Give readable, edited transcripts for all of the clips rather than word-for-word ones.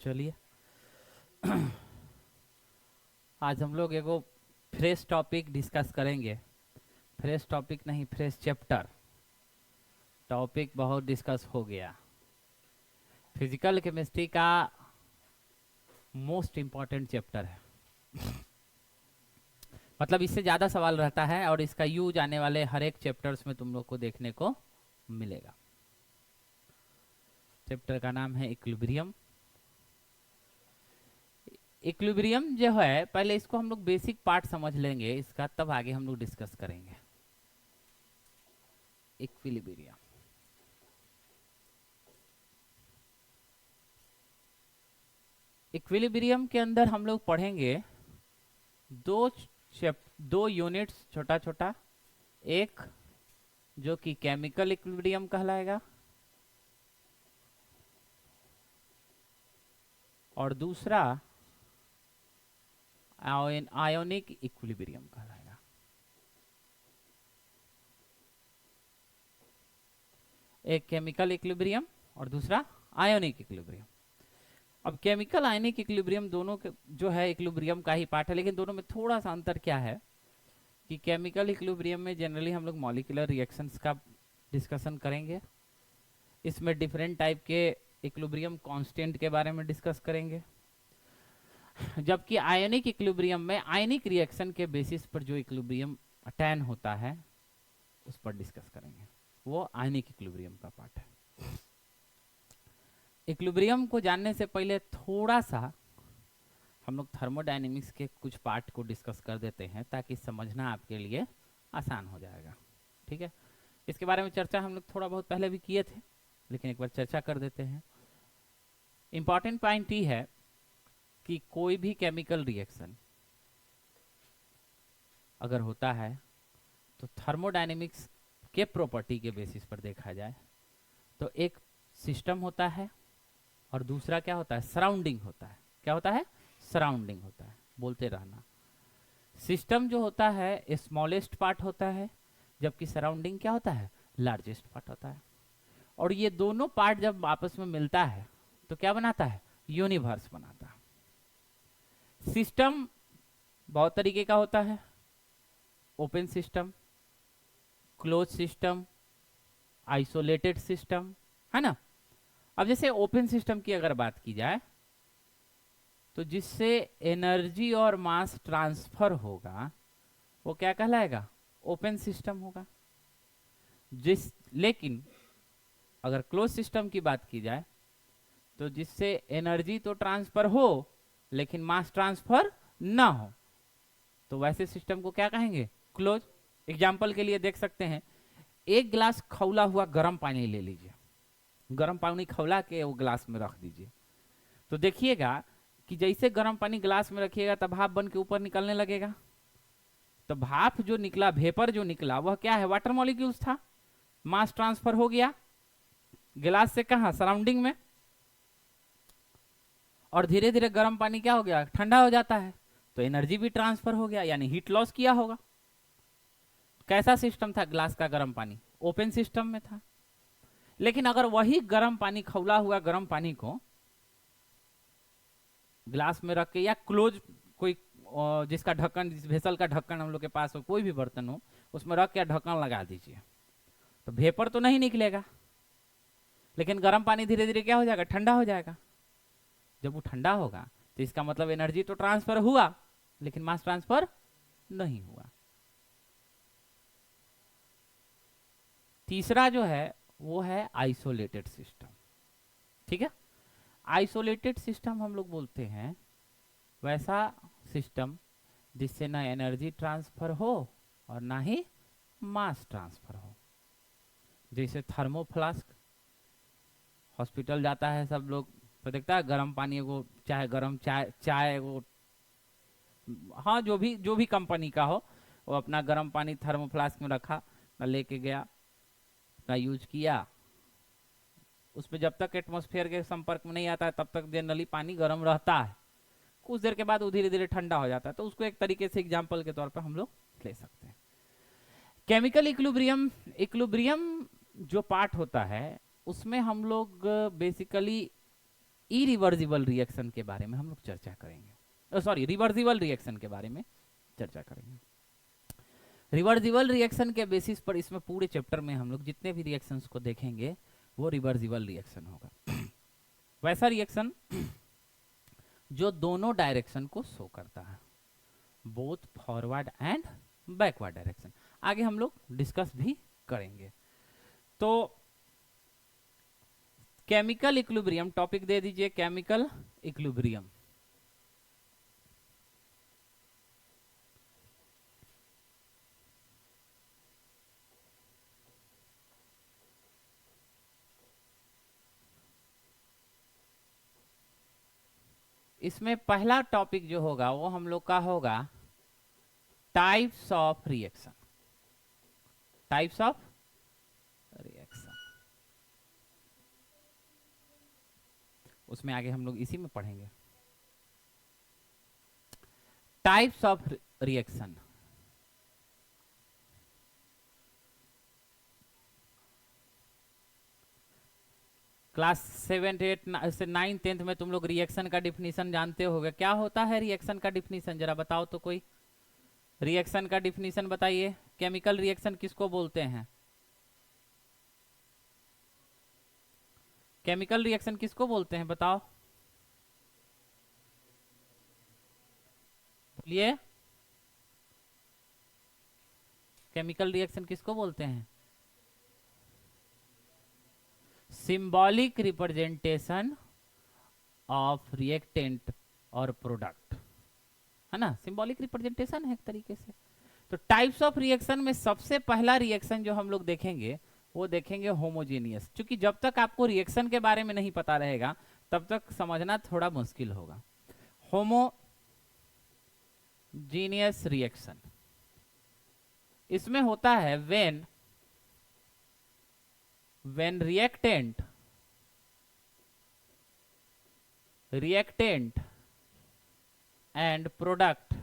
चलिए आज हम लोग एगो फ्रेश टॉपिक डिस्कस करेंगे। फ्रेश टॉपिक नहीं, फ्रेश चैप्टर। टॉपिक बहुत डिस्कस हो गया। फिजिकल केमिस्ट्री का मोस्ट इम्पॉर्टेंट चैप्टर है। मतलब इससे ज़्यादा सवाल रहता है और इसका यूज आने वाले हर एक चैप्टर्स में तुम लोग को देखने को मिलेगा। चैप्टर का नाम है इक्विलिब्रियम। इक्विलिब्रियम जो है, पहले इसको हम लोग बेसिक पार्ट समझ लेंगे इसका, तब आगे हम लोग डिस्कस करेंगे। इक्विलिब्रियम इक्विलिब्रियम के अंदर हम लोग पढ़ेंगे दो यूनिट्स, छोटा छोटा। एक जो कि केमिकल इक्विलिब्रियम कहलाएगा और दूसरा आयोनिक इक्विलिब्रियम कहलाएगा। एक केमिकल इक्विलिब्रियम और दूसरा आयोनिक इक्विलिब्रियम। अब केमिकल आयनिक इक्विलिब्रियम दोनों के जो है इक्विलिब्रियम का ही पार्ट है, लेकिन दोनों में थोड़ा सा अंतर क्या है कि केमिकल इक्विलिब्रियम में जनरली हम लोग मॉलिक्यूलर रिएक्शंस का डिस्कशन करेंगे। इसमें डिफरेंट टाइप के इक्विलिब्रियम कांस्टेंट के बारे में डिस्कस करेंगे, जबकि आयनिक इक्विलिब्रियम में आयनिक रिएक्शन के बेसिस पर जो इक्विलिब्रियम अटैन होता है उस पर डिस्कस करेंगे। वो आयनिक इक्विलिब्रियम का पार्ट है। इक्विलिब्रियम को जानने से पहले थोड़ा सा हम लोग थर्मोडायनेमिक्स के कुछ पार्ट को डिस्कस कर देते हैं, ताकि समझना आपके लिए आसान हो जाएगा। ठीक है, इसके बारे में चर्चा हम लोग थोड़ा बहुत पहले भी किए थे, लेकिन एक बार चर्चा कर देते हैं। इंपॉर्टेंट पॉइंट ये है कि कोई भी केमिकल रिएक्शन अगर होता है तो थर्मोडायनेमिक्स के प्रॉपर्टी के बेसिस पर देखा जाए तो एक सिस्टम होता है और दूसरा क्या होता है, सराउंडिंग होता है। क्या होता है? सराउंडिंग होता है। बोलते रहना। सिस्टम जो होता है स्मॉलेस्ट पार्ट होता है, जबकि सराउंडिंग क्या होता है, लार्जेस्ट पार्ट होता है। और ये दोनों पार्ट जब आपस में मिलता है तो क्या बनाता है, यूनिवर्स बनाता है। सिस्टम बहुत तरीके का होता है, open system, close system, isolated system, है ना। अब जैसे ओपन सिस्टम की अगर बात की जाए तो जिससे एनर्जी और मास ट्रांसफर होगा वो क्या कहलाएगा, ओपन सिस्टम होगा। लेकिन अगर क्लोज सिस्टम की बात की जाए तो जिससे एनर्जी तो ट्रांसफर हो लेकिन मास ट्रांसफर ना हो, तो वैसे सिस्टम को क्या कहेंगे, क्लोज। एग्जाम्पल के लिए देख सकते हैं, एक गिलास खौला हुआ गर्म पानी ले लीजिए, गर्म पानी खौला के वो गिलास में रख दीजिए, तो देखिएगा कि जैसे गर्म पानी गिलास में रखिएगा तब भाप बन के ऊपर निकलने लगेगा। तो भाप जो निकला, वेपर जो निकला, वह क्या है, वाटर मॉलिक्यूल्स था। मास ट्रांसफर हो गया गिलास से कहां, सराउंडिंग में। और धीरे धीरे गर्म पानी क्या हो गया, ठंडा हो जाता है, तो एनर्जी भी ट्रांसफर हो गया, यानी हीट लॉस किया होगा। कैसा सिस्टम था ग्लास का गर्म पानी, ओपन सिस्टम में था। लेकिन अगर वही गर्म पानी, खौला हुआ गर्म पानी को ग्लास में रख के, या क्लोज कोई जिसका ढक्कन, जिस भेसल का ढक्कन हम लोग के पास हो, कोई भी बर्तन हो, उसमें रख के ढक्कन लगा दीजिए, तो वेपर तो नहीं निकलेगा, लेकिन गर्म पानी धीरे धीरे क्या हो जाएगा, ठंडा हो जाएगा। जब वो ठंडा होगा तो इसका मतलब एनर्जी तो ट्रांसफर हुआ लेकिन मास ट्रांसफर नहीं हुआ। तीसरा जो है वो है आइसोलेटेड सिस्टम। ठीक है, आइसोलेटेड सिस्टम हम लोग बोलते हैं वैसा सिस्टम जिससे ना एनर्जी ट्रांसफर हो और ना ही मास ट्रांसफर हो। जैसे थर्मोफ्लास्क, हॉस्पिटल जाता है सब लोग तो देखता है गर्म पानी को, चाहे गर्म चाय चाय वो, हाँ जो भी कंपनी का हो, वो अपना गर्म पानी थर्मोफ्लास्क में रखा, लेके गया, अपना यूज किया। उसमें जब तक एटमॉस्फेयर के संपर्क में नहीं आता है तब तक जनरली पानी गर्म रहता है। कुछ देर के बाद वो धीरे धीरे ठंडा हो जाता है। तो उसको एक तरीके से एग्जाम्पल के तौर पर हम लोग ले सकते हैं। केमिकल इक्विलिब्रियम, इक्विलिब्रियम जो पार्ट होता है उसमें हम लोग बेसिकली इरिवर्सिबल रिएक्शन के बारे में हम लोग चर्चा करेंगे, सॉरी रिवर्सिबल रिएक्शन के बारे में चर्चा करेंगे। रिवर्सिबल रिएक्शन के बेसिस पर इसमें पूरे चैप्टर में हम लोग जितने भी रिएक्शंस को देखेंगे वो रिवर्सिबल रिएक्शन होगा। वैसा रिएक्शन जो दोनों डायरेक्शन को शो करता है, both forward and backward direction. आगे हम लोग डिस्कस भी करेंगे। तो केमिकल इक्विलिब्रियम टॉपिक दे दीजिए, केमिकल इक्विलिब्रियम। इसमें पहला टॉपिक जो होगा वो हम लोग का होगा types of reaction, types of reaction. उसमें आगे हम लोग इसी में पढ़ेंगे टाइप्स ऑफ रिएक्शन। क्लास 7, 8 से 9, 10 में तुम लोग रिएक्शन का डिफिनीशन जानते होगे। क्या होता है रिएक्शन का डिफिनीशन, जरा बताओ तो कोई रिएक्शन का डिफिनीशन बताइए। केमिकल रिएक्शन किसको बोलते हैं? केमिकल रिएक्शन किसको बोलते हैं बताओ, बोलिए। केमिकल रिएक्शन किसको बोलते हैं? सिंबॉलिक रिप्रेजेंटेशन ऑफ रिएक्टेंट और प्रोडक्ट, है ना, सिंबॉलिक रिप्रेजेंटेशन है एक तरीके से। तो टाइप्स ऑफ रिएक्शन में सबसे पहला रिएक्शन जो हम लोग देखेंगे वो देखेंगे होमोजेनियस। क्योंकि जब तक आपको रिएक्शन के बारे में नहीं पता रहेगा तब तक समझना थोड़ा मुश्किल होगा। होमोजेनियस रिएक्शन इसमें होता है when reactant and product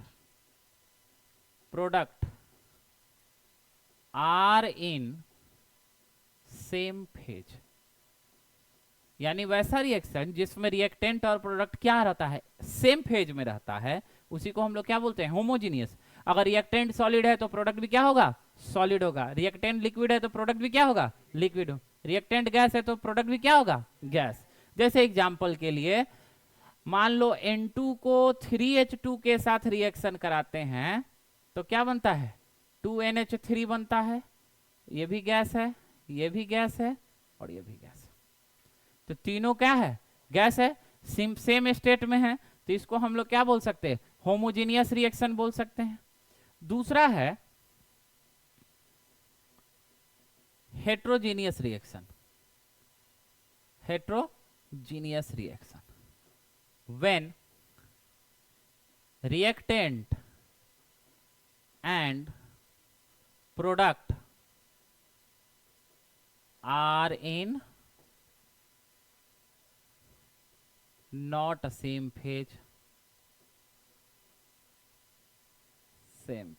are in same phase। यानी वैसा रिएक्शन जिसमें रिएक्टेंट और प्रोडक्ट क्या रहता है, सेम फेज में रहता है, उसी को हम लोग क्या बोलते हैं? होमोजीनियस। अगर रिएक्टेंट सॉलिड है तो प्रोडक्ट भी क्या होगा? सॉलिड होगा। रिएक्टेंट लिक्विड है तो प्रोडक्ट भी क्या होगा? लिक्विड हो। रिएक्टेंट गैस है तो प्रोडक्ट भी क्या होगा? गैस। जैसे एग्जांपल के लिए मान लो N2 को 3H2 के साथ रिएक्शन कराते हैं तो क्या बनता है? 2NH3 बनता है। ये भी गैस है, ये भी गैस है और ये भी गैस है। तो तीनों क्या है? गैस है, सेम स्टेट में है। तो इसको हम लोग क्या बोल सकते हैं? होमोजेनियस रिएक्शन बोल सकते हैं। दूसरा है heterogeneous reaction. Heterogeneous reaction when reactant and product are in not same phase, same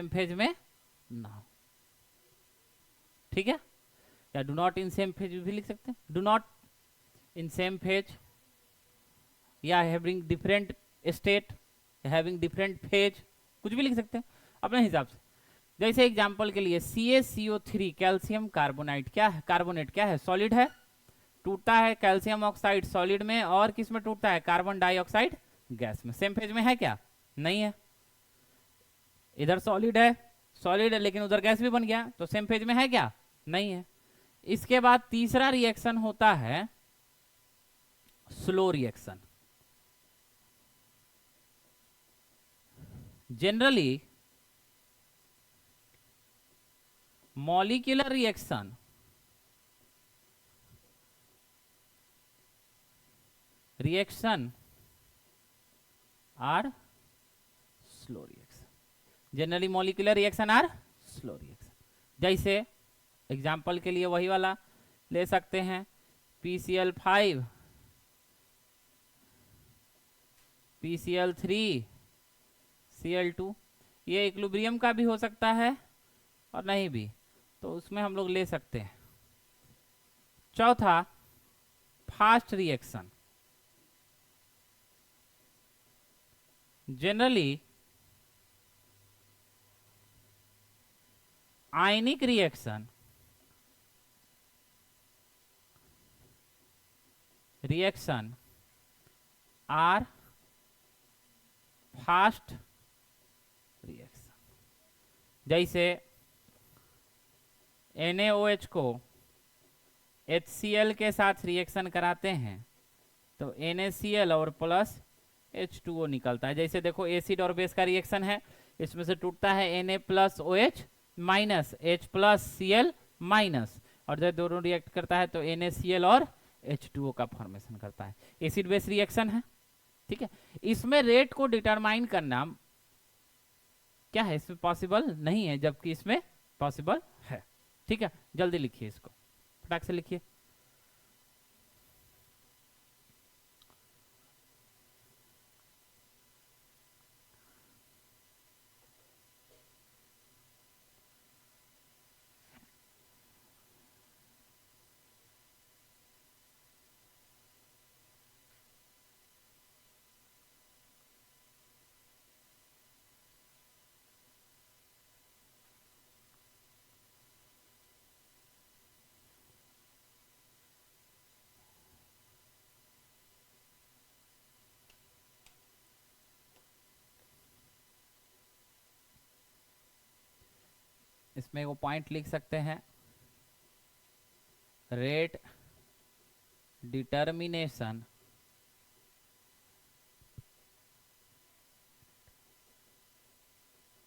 phase में ना। ठीक है, या do not in same phase भी लिख सकते हैं, do not in same phase, या having different state, having different phase, कुछ भी लिख सकते हैं अपने हिसाब से। जैसे एग्जांपल के लिए CaCO3 कैल्शियम कार्बोनाइट क्या है? कार्बोनेट क्या है? सॉलिड है, टूटता है कैल्शियम ऑक्साइड सॉलिड में, और किस में टूटता है? कार्बन डाइऑक्साइड गैस में। सेम फेज में है क्या? नहीं है। इधर सॉलिड है लेकिन उधर गैस भी बन गया, तो सेम फेज में है क्या? नहीं है। इसके बाद तीसरा रिएक्शन होता है slow reaction. Generally molecular reaction are slow reaction. Generally molecular reaction are slow reaction. जैसे एग्जाम्पल के लिए वही वाला ले सकते हैं, PCl5 PCl3 Cl2। ये इक्विलिब्रियम का भी हो सकता है और नहीं भी, तो उसमें हम लोग ले सकते हैं। चौथा fast reaction, generally ionic reaction are fast reaction। जैसे NaOH को HCl के साथ रिएक्शन कराते हैं तो NaCl और प्लस H2O निकलता है। जैसे देखो एसिड और बेस का रिएक्शन है, इसमें से टूटता है Na plus OH minus H plus Cl minus, और जब दोनों रिएक्ट करता है तो NaCl और H2O का फॉर्मेशन करता है। एसिड बेस रिएक्शन है, ठीक है। इसमें रेट को डिटरमाइन करना क्या है, इसमें पॉसिबल नहीं है, जबकि इसमें पॉसिबल है, ठीक है। जल्दी लिखिए इसको, फटाक से लिखिए। इसमें वो पॉइंट लिख सकते हैं, rate determination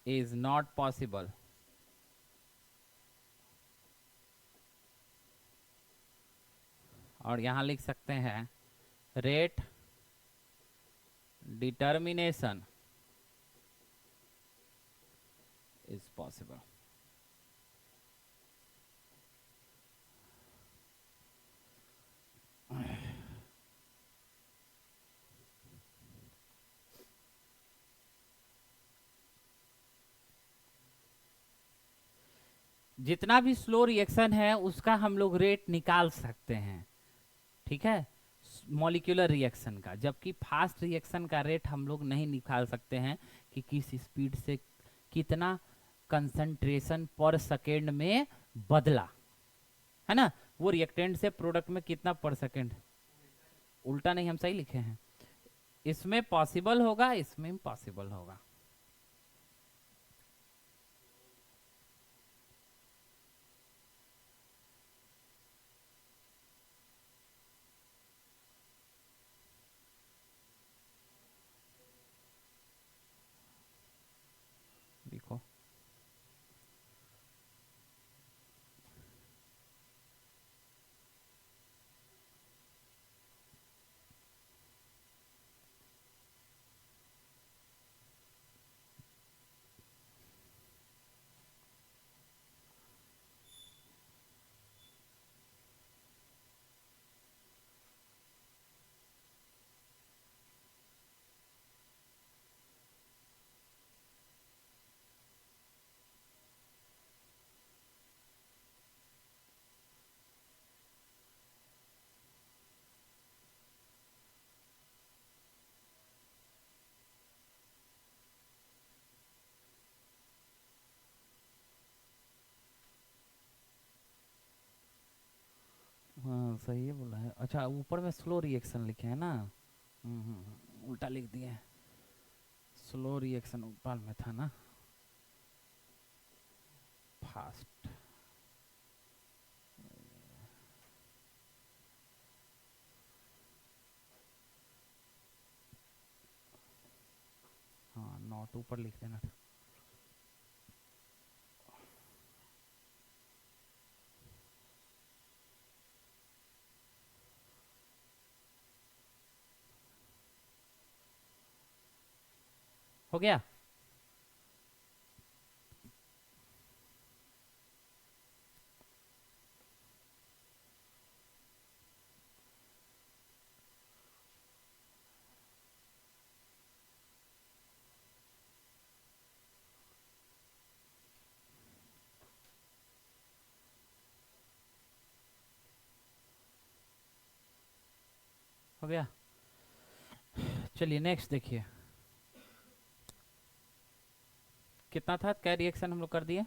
is not possible, और यहां लिख सकते हैं रेट डिटर्मिनेशन इज पॉसिबल। जितना भी स्लो रिएक्शन है उसका हम लोग रेट निकाल सकते हैं, ठीक है, मॉलिक्यूलर रिएक्शन का, जबकि फास्ट रिएक्शन का रेट हम लोग नहीं निकाल सकते हैं कि किस स्पीड से कितना कंसंट्रेशन पर सेकेंड में बदला, है ना। वो रिएक्टेंट से प्रोडक्ट में कितना पर सेकेंड, उल्टा नहीं, हम सही लिखे हैं। इसमें पॉसिबल होगा, इसमें इम्पॉसिबल होगा। देखो हाँ सही है बोला है। अच्छा ऊपर में स्लो रिएक्शन लिखे हैं ना, उल्टा लिख दिए हैं। स्लो रिएक्शन ऊपर में था ना, फास्ट। हाँ नॉट ऊपर लिख देना था। हो गया। हो गया। चलिए नेक्स्ट देखिए, कितना था, क्या रिएक्शन हम लोग कर दिए,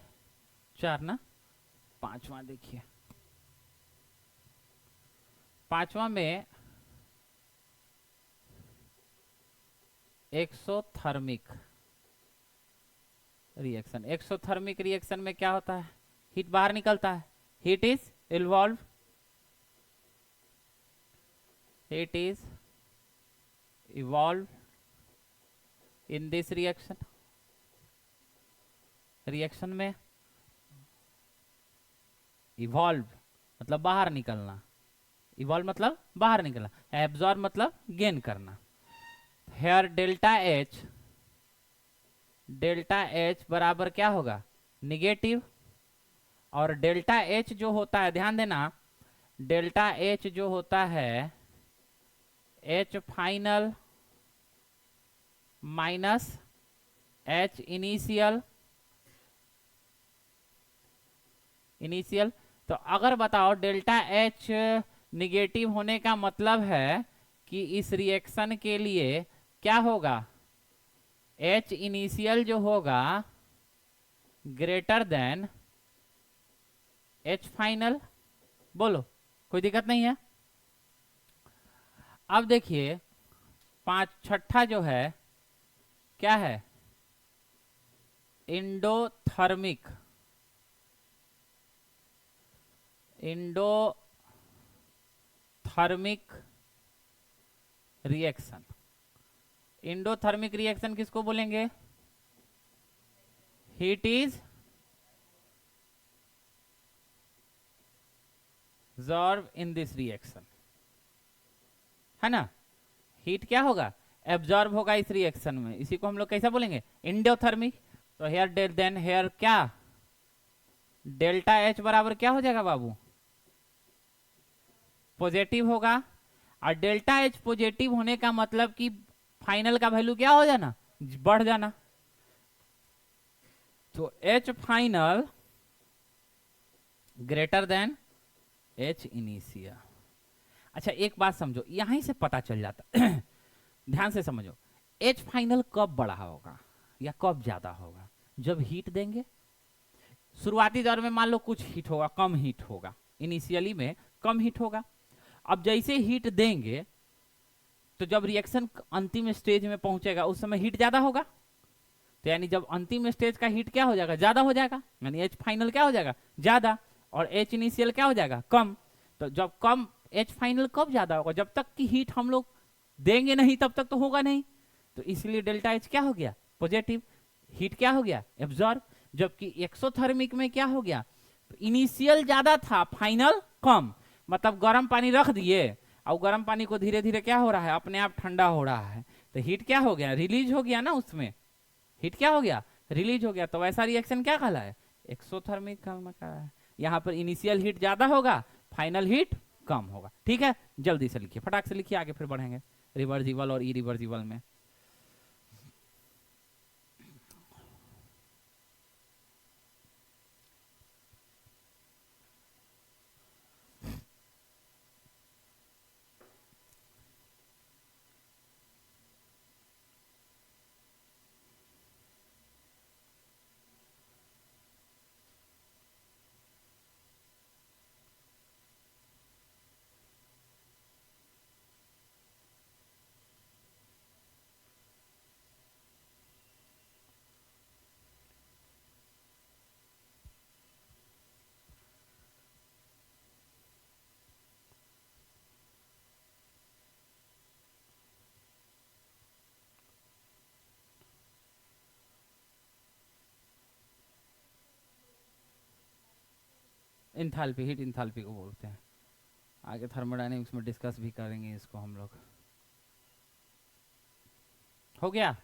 4 ना। पांचवा देखिए, पांचवा में एक्सोथर्मिक रिएक्शन। एक्सोथर्मिक रिएक्शन में क्या होता है, हीट बाहर निकलता है, heat is involve, heat is evolve in this reaction. Reaction में इवॉल्व मतलब बाहर निकलना, इवॉल्व मतलब बाहर निकलना, एब्जॉर्ब मतलब गेन करना। हेयर डेल्टा एच बराबर क्या होगा, निगेटिव। और डेल्टा एच जो होता है, ध्यान देना, डेल्टा एच जो होता है H final minus H initial. तो अगर बताओ डेल्टा एच निगेटिव होने का मतलब है कि इस रिएक्शन के लिए क्या होगा, एच इनिशियल जो होगा ग्रेटर देन एच फाइनल। बोलो, कोई दिक्कत नहीं है। अब देखिए छठा जो है क्या है, इंडोथर्मिक रिएक्शन। इंडोथर्मिक रिएक्शन किसको बोलेंगे, heat is absorb in this reaction, है ना। हीट क्या होगा, एब्जॉर्ब होगा इस रिएक्शन में, इसी को हम लोग कैसा बोलेंगे, इंडोथर्मिक। तो हेयर देन हेयर क्या, डेल्टा एच बराबर क्या हो जाएगा बाबू, पॉजिटिव होगा। और डेल्टा एच पॉजिटिव होने का मतलब कि फाइनल का वैल्यू क्या हो जाना, बढ़ जाना। तो H final greater than H initial. अच्छा एक बात समझो, यहीं से पता चल जाता ध्यान से समझो, एच फाइनल कब बढ़ा होगा या कब ज्यादा होगा, जब हीट देंगे। शुरुआती दौर में मान लो कुछ हीट होगा, कम हीट होगा, इनिशियली में कम हीट होगा। अब जैसे हीट देंगे तो जब रिएक्शन अंतिम स्टेज में पहुंचेगा उस समय हीट ज्यादा होगा। तो यानी जब अंतिम स्टेज का हीट क्या हो जाएगा, ज्यादा हो जाएगा, यानी एच फाइनल क्या हो जाएगा, ज्यादा, और एच इनिशियल क्या हो जाएगा, कम। तो जब कम, एच फाइनल कब ज्यादा होगा, जब तक कि हीट हम लोग देंगे नहीं तब तक तो होगा नहीं। तो इसलिए डेल्टा एच क्या हो गया, पॉजिटिव, हीट क्या हो गया, एब्जॉर्ब। जबकि एक्सोथर्मिक में क्या हो गया, तो इनिशियल ज्यादा था, फाइनल कम। मतलब गर्म पानी रख दिए और गर्म पानी को धीरे धीरे क्या हो रहा है, अपने आप ठंडा हो रहा है, तो हीट क्या हो गया, रिलीज हो गया ना, उसमें हीट क्या हो गया, रिलीज हो गया। तो वैसा रिएक्शन क्या कहला है, एक्सोथर्मिक का है। यहाँ पर इनिशियल हीट ज्यादा होगा, फाइनल हीट कम होगा। ठीक है, जल्दी से लिखिए, फटाक से लिखिए, आगे फिर बढ़ेंगे रिवर्सिबल और इरिवर्सिबल में। इंथैल्पी, हीट इंथैल्पी को बोलते हैं। आगे थर्मोडायनेमिक्स में डिस्कस भी करेंगे इसको हम लोग। हो गया,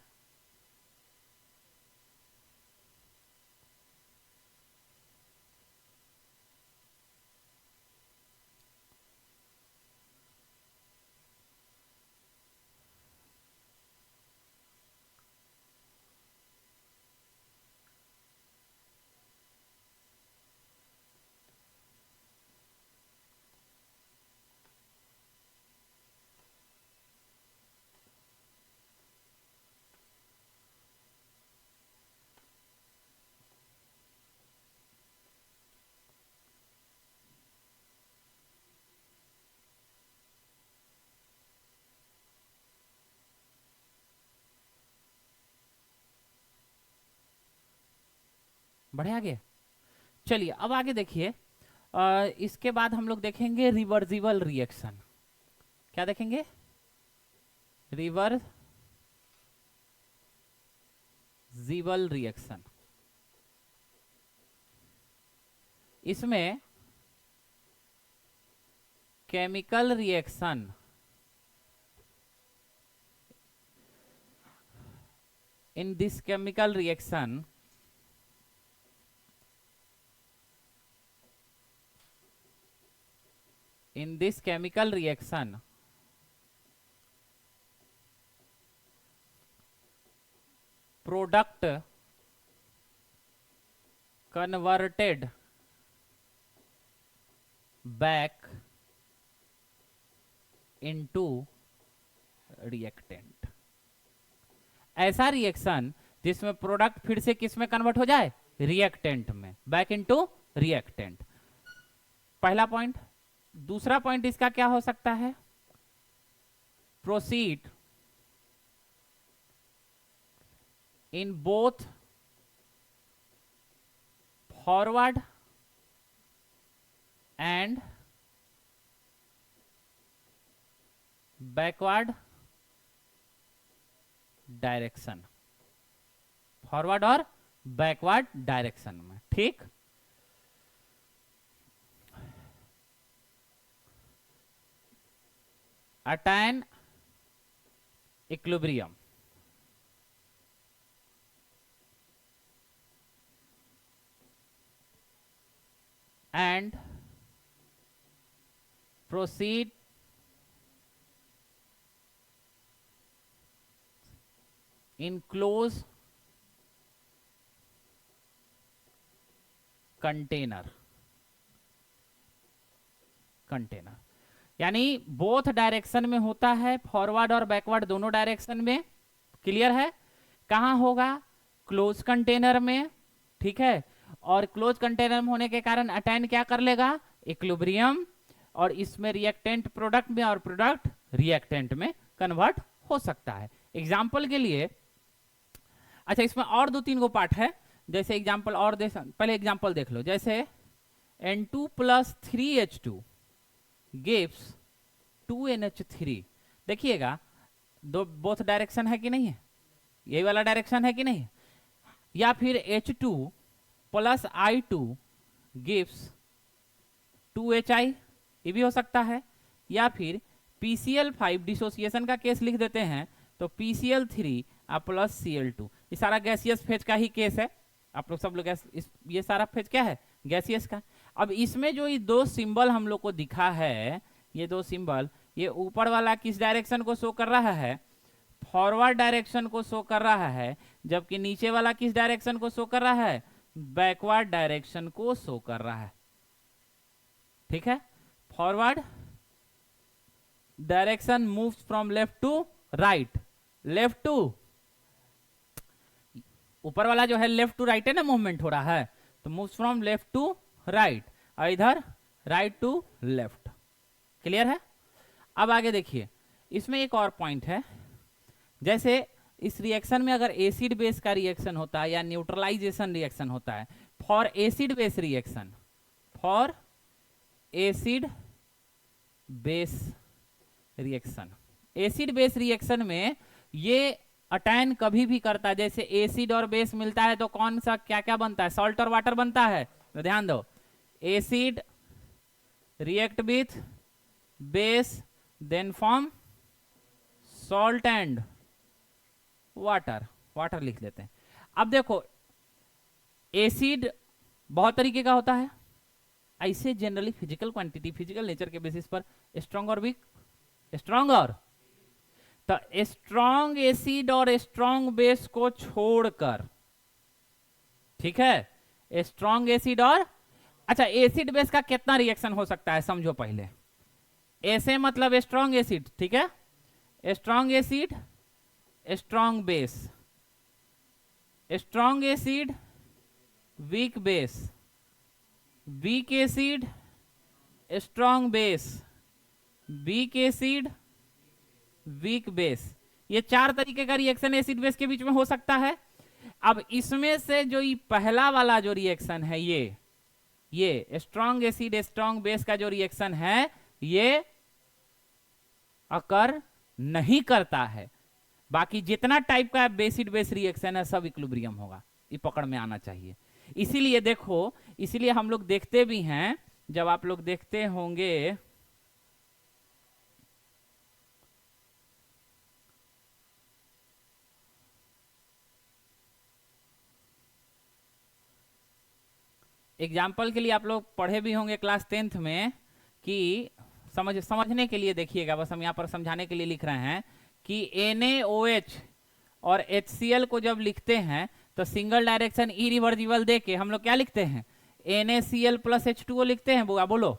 बढ़े आगे। चलिए अब आगे देखिए, इसके बाद हम लोग देखेंगे रिवर्सिबल रिएक्शन। क्या देखेंगे? Reversible reaction. इसमें chemical reaction in this chemical reaction product converted back into reactant। ऐसा रिएक्शन जिसमें प्रोडक्ट फिर से किस में कन्वर्ट हो जाए? रिएक्टेंट में, बैक इनटू रिएक्टेंट। पहला पॉइंट। दूसरा पॉइंट इसका क्या हो सकता है? Proceed in both forward and backward direction, forward और बैकवर्ड डायरेक्शन में। ठीक, attain equilibrium and proceed in close container। यानी बोथ डायरेक्शन में होता है, फॉरवर्ड और बैकवर्ड दोनों डायरेक्शन में। क्लियर है? कहां होगा? क्लोज कंटेनर में। ठीक है, और क्लोज कंटेनर में होने के कारण अटैन क्या कर लेगा? इक्विलिब्रियम, और इसमें रिएक्टेंट प्रोडक्ट में और प्रोडक्ट रिएक्टेंट में कन्वर्ट हो सकता है। एग्जाम्पल के लिए, अच्छा इसमें और 2-3 गो पार्ट है, जैसे एग्जाम्पल और पहले एग्जाम्पल देख लो। जैसे N2 + 3H2 gives 2NH3। देखिएगा दो बोथ डायरेक्शन है कि नहीं है? यही वाला डायरेक्शन है कि नहीं? या फिर H2 + I2 gives 2HI, ये भी हो सकता है। या फिर PCl5 डिसोसिएशन का केस लिख देते हैं तो PCl3 + Cl2, ये सारा गैसियस फेज का ही केस है। आप लोग सब लोग ये सारा फेज क्या है? गैसियस का। अब इसमें जो ये दो सिंबल हम लोग को दिखा है, ये दो सिंबल, ये ऊपर वाला किस डायरेक्शन को शो कर रहा है? फॉरवर्ड डायरेक्शन को शो कर रहा है, जबकि नीचे वाला किस डायरेक्शन को शो कर रहा है? बैकवर्ड डायरेक्शन को शो कर रहा है। ठीक है, forward direction moves from left to right, left to, ऊपर वाला जो है लेफ्ट टू राइट है ना, मूवमेंट हो रहा है, तो moves from left to right, और इधर राइट टू लेफ्ट। क्लियर है? अब आगे देखिए, इसमें एक और पॉइंट है। जैसे इस रिएक्शन में अगर एसिड बेस का रिएक्शन होता है या न्यूट्रलाइजेशन रिएक्शन होता है, for acid base reaction, for acid base reaction, acid base reaction में ये अटैन कभी भी करता है। जैसे एसिड और बेस मिलता है तो कौन सा क्या क्या बनता है? सॉल्ट और वाटर बनता है। तो ध्यान दो, acid react with base then form salt and water, water लिख लेते हैं। अब देखो, एसिड बहुत तरीके का होता है, ऐसे generally physical quantity, physical nature के बेसिस पर स्ट्रॉन्ग और वीक, स्ट्रॉन्ग और, तो स्ट्रॉन्ग एसिड और स्ट्रॉन्ग बेस को छोड़कर, ठीक है, स्ट्रॉन्ग एसिड और, अच्छा एसिड बेस का कितना रिएक्शन हो सकता है समझो पहले। ऐसे मतलब स्ट्रॉन्ग एसिड, ठीक है, strong acid strong base, strong acid weak base, weak acid strong base, weak acid weak base. ये चार तरीके का रिएक्शन एसिड बेस के बीच में हो सकता है। अब इसमें से जो ये पहला वाला जो रिएक्शन है, ये स्ट्रॉन्ग एसिड स्ट्रॉन्ग बेस का जो रिएक्शन है, ये अकर नहीं करता है। बाकी जितना टाइप का बेसिड बेस रिएक्शन है सब इक्विलिब्रियम होगा, ये पकड़ में आना चाहिए। इसीलिए देखो, इसीलिए हम लोग देखते भी हैं, जब आप लोग देखते होंगे एग्जाम्पल के लिए, आप लोग पढ़े भी होंगे क्लास 10th में कि समझने के लिए देखिएगा, बस हम यहाँ पर समझाने के लिए लिख रहे हैं कि NaOH और HCl को जब लिखते हैं तो सिंगल डायरेक्शन इरिवर्सिबल दे के हम लोग क्या लिखते हैं, NaCl प्लस H2O लिखते हैं। बुआ बोलो।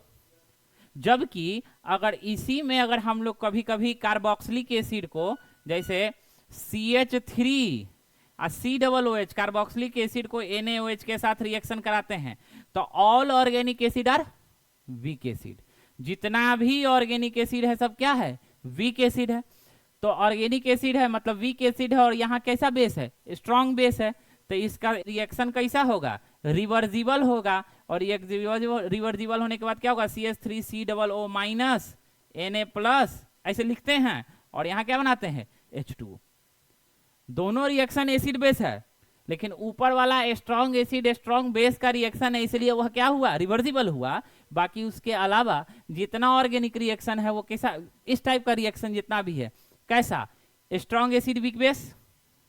जबकि अगर इसी में अगर हम लोग कभी कभी कार्बोक्सिलिक एसिड को, जैसे CH3 और COOH कार्बोक्सिलिक एसिड को NaOH के साथ रिएक्शन कराते हैं, तो all organic acid are weak acid. जितना भी ऑर्गेनिक एसिड है सब क्या है, वीक एसिड है। तो ऑर्गेनिक एसिड है मतलब वीक एसिड है, और यहाँ कैसा बेस है, स्ट्रॉन्ग बेस है। तो इसका रिएक्शन कैसा होगा, रिवर्सिबल होगा। और रिवर्सिबल होने के बाद क्या होगा, CH3COO माइनस Na प्लस ऐसे लिखते हैं, और यहाँ क्या बनाते हैं, H2। दोनों रिएक्शन एसिड बेस है, लेकिन ऊपर वाला स्ट्रॉन्ग एसिड स्ट्रॉन्ग बेस का रिएक्शन है, इसलिए वह क्या हुआ, रिवर्सिबल हुआ। बाकी उसके अलावा जितना ऑर्गेनिक रिएक्शन है वो कैसा, इस टाइप का रिएक्शन जितना भी है, कैसा, स्ट्रॉन्ग एसिड वीक बेस,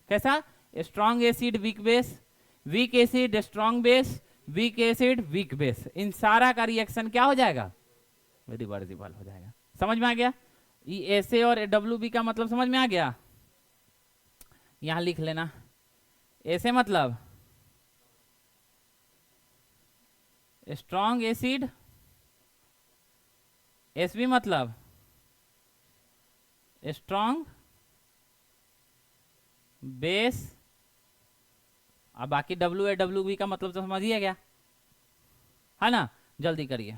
कैसा, strong acid weak base, weak acid strong base, weak acid weak base, इन सारा का रिएक्शन क्या हो जाएगा, रिवर्सिबल हो जाएगा। समझ में आ गया? ये SA और WB का मतलब समझ में आ गया? यहां लिख लेना, ऐसे मतलब स्ट्रॉन्ग एसिड, SB मतलब स्ट्रॉन्ग बेस, और बाकी WB का मतलब तो समझिए क्या है ना। जल्दी करिए।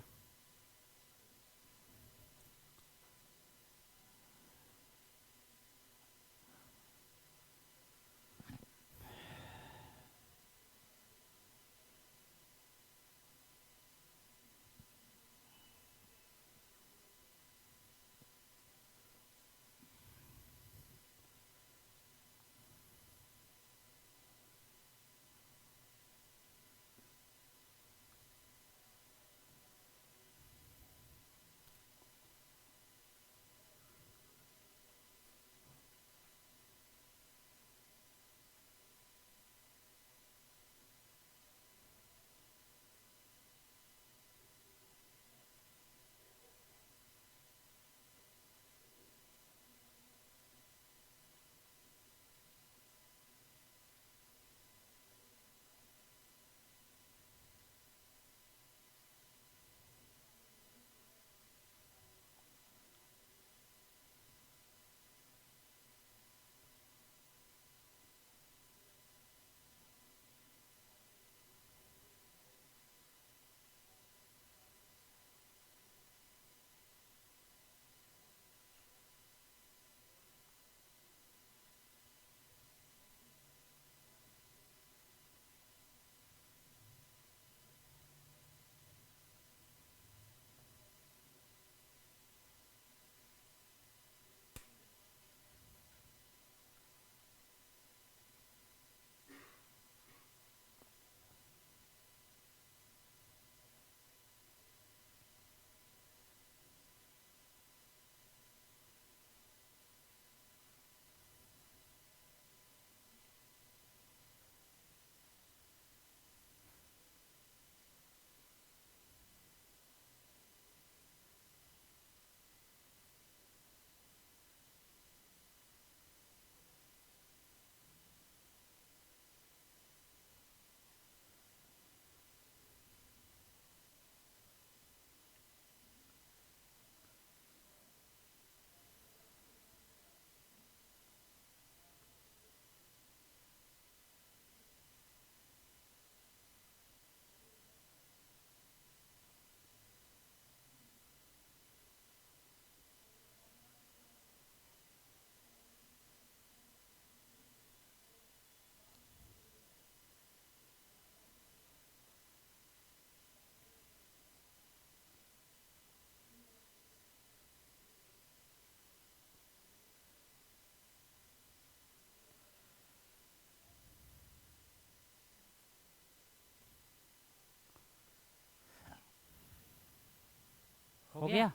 हो गया।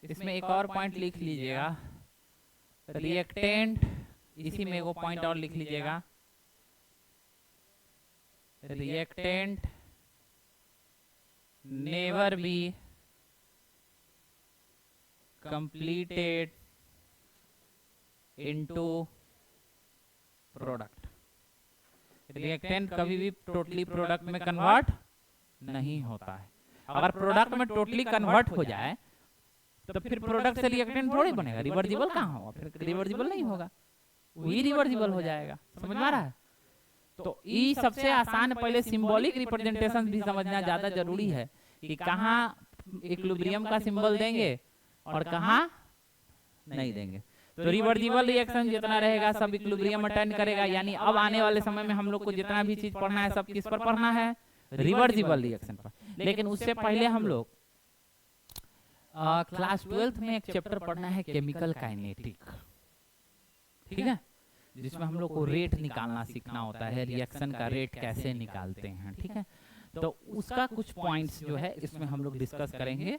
इसमें एक और पॉइंट लिख लीजिएगा, रिएक्टेंट, इसी में वो पॉइंट और लिख लीजिएगा, reactant never be completed into product. Reactant कभी भी टोटली प्रोडक्ट में कन्वर्ट नहीं होता है। अगर प्रोडक्ट में टोटली कन्वर्ट हो जाए तो फिर प्रोडक्ट से रिएक्टेंट थोड़ी बनेगा, रिवर्सिबल कहाँ होगा, फिर रिवर्सिबल नहीं होगा, वही रिवर्सिबल हो जाएगा। समझ में आ रहा है? तो ये सबसे आसान, पहले सिंबॉलिक रिप्रेजेंटेशन भी समझना ज्यादा जरूरी है कि कहाँ इक्विलिब्रियम का सिंबल देंगे और कहाँ नहीं देंगे। तो रिवर्सिबल रिएक्शन जितना रहेगा सब इक्विलिब्रियम अटेंड करेगा, यानी अब आने वाले समय में हम लोग को जितना भी चीज पढ़ना है सब किस पर पढ़ना है, रिवर्सिबल रिएक्शन पर। लेकिन उससे पहले हम लोग क्लास 12th में एक चैप्टर पढ़ना है केमिकल काइनेटिक, ठीक है, जिसमें हम लोग को रेट निकालना सीखना होता है, रिएक्शन का रेट कैसे निकालते हैं, ठीक है। तो उसका कुछ पॉइंट्स जो है इसमें हम लोग डिस्कस करेंगे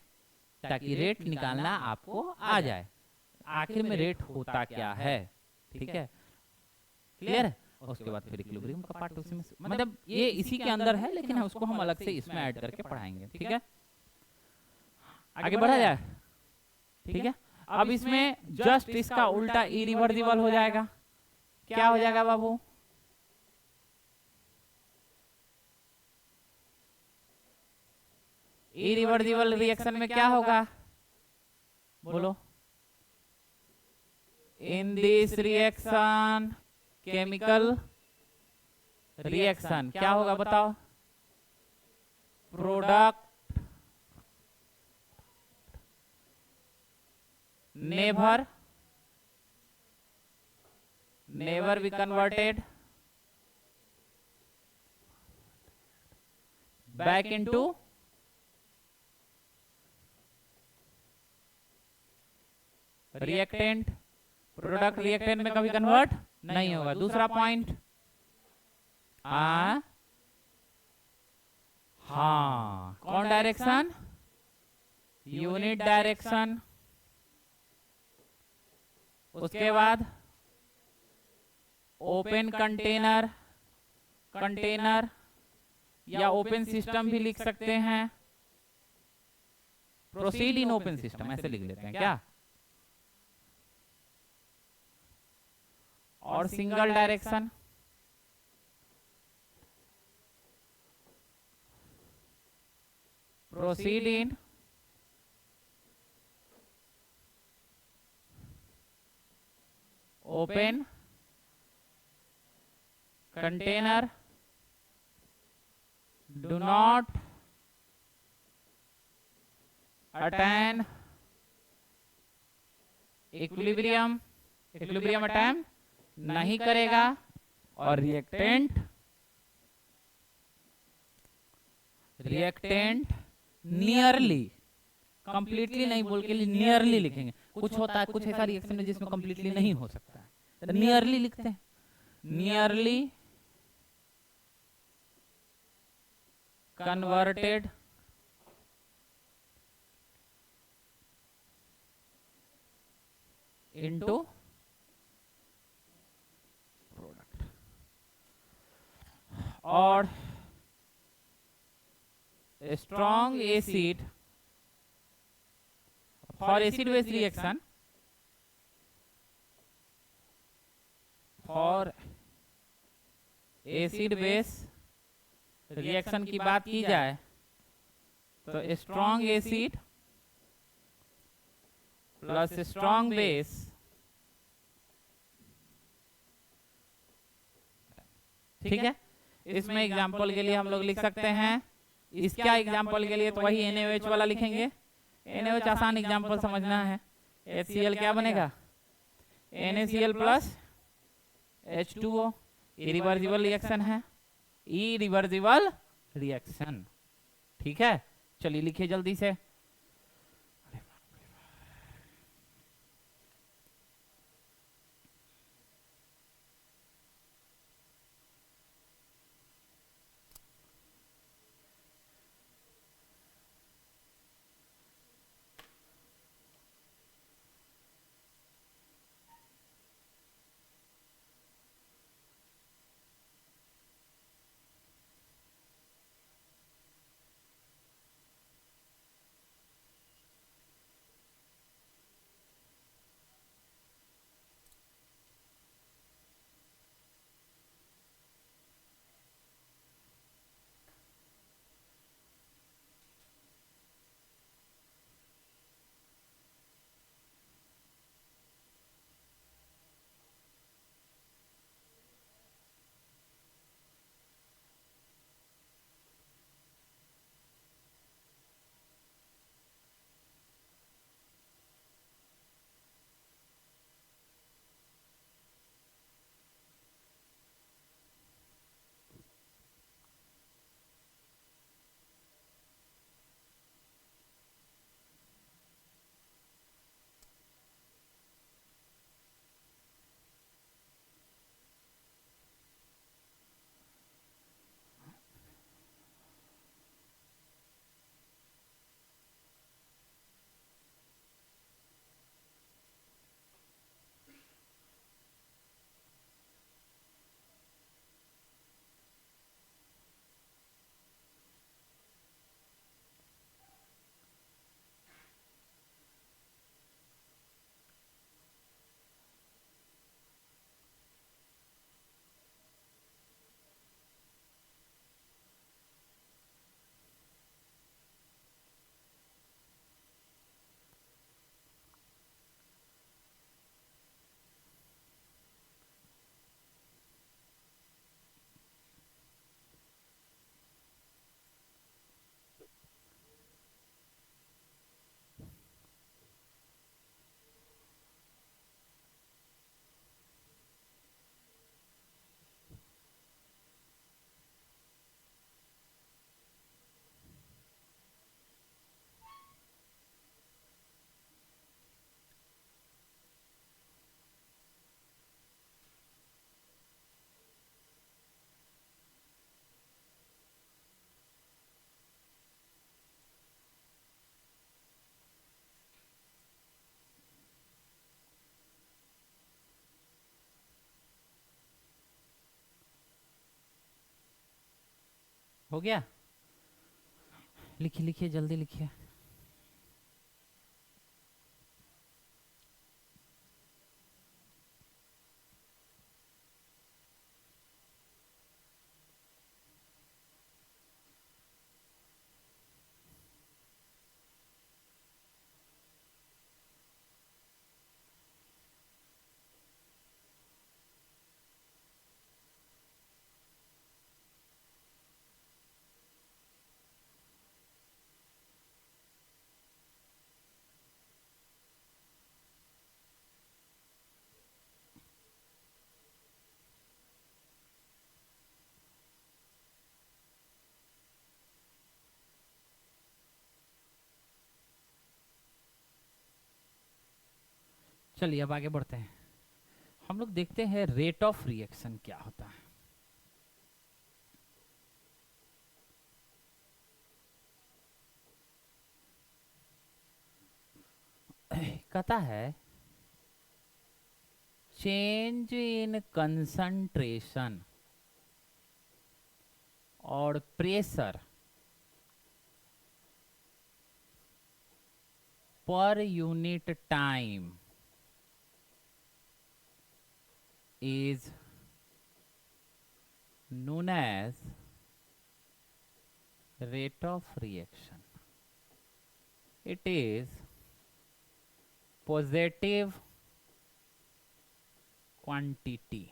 ताकि रेट निकालना आपको आ जाए, आखिर में रेट होता क्या है, ठीक है, क्लियर है। और उसके बाद फिर इक्विलिब्रियम का पार्ट उसी में, मतलब ये इसी के अंदर है, लेकिन उसको हम अलग से इसमें ऐड करके पढ़ाएंगे, ठीक है। आगे बढ़ा जाए, ठीक है। अब इसमें जस्ट इसका उल्टा इरिवर्सिबल हो जाएगा। क्या हो जाएगा बाबू? इरिवर्सिबल रिएक्शन में क्या होगा, बोलो? In this reaction, chemical reaction क्या होगा बताओ? Product never be converted back into reactant. Product reactant में कभी कन्वर्ट नहीं होगा। दूसरा पॉइंट, हाँ, कौन डायरेक्शन? Unit direction. उसके बाद ओपन कंटेनर, कंटेनर या ओपन सिस्टम भी लिख सकते हैं, प्रोसीड इन ओपन सिस्टम ऐसे लिख लेते हैं क्या। और single direction, proceed in open container, do not attain equilibrium, equilibrium attain नहीं करेगा। और रिएक्टेंट, रिएक्टेंट नियरली, कंप्लीटली नहीं बोल के नियरली लिखेंगे। कुछ होता है, कुछ ऐसा रिएक्शन है जिसमें कंप्लीटली नहीं हो सकता है, तो नियरली लिखते हैं, नियरली कन्वर्टेड इनटू प्रोडक्ट। और strong acid, for acid base reaction, for acid base reaction की बात की जाए तो strong acid plus strong base, ठीक है। इसमें एग्जांपल के लिए हम लोग लिख सकते हैं, इसका एग्जांपल के लिए तो वही NaOH वाला लिखेंगे। NaOH आसान एग्जांपल समझना है। HCl क्या बनेगा? NaCl plus H2O। Irreversible reaction है, इरिवर्सिबल रिएक्शन, ठीक है। चलिए लिखिए जल्दी से। हो गया? लिखिए लिखिए, जल्दी लिखिए। चलिए अब आगे बढ़ते हैं। हम लोग देखते हैं रेट ऑफ रिएक्शन क्या होता है। कहता है चेंज इन कंसंट्रेशन और pressure per unit time is known as rate of reaction. It is positive quantity.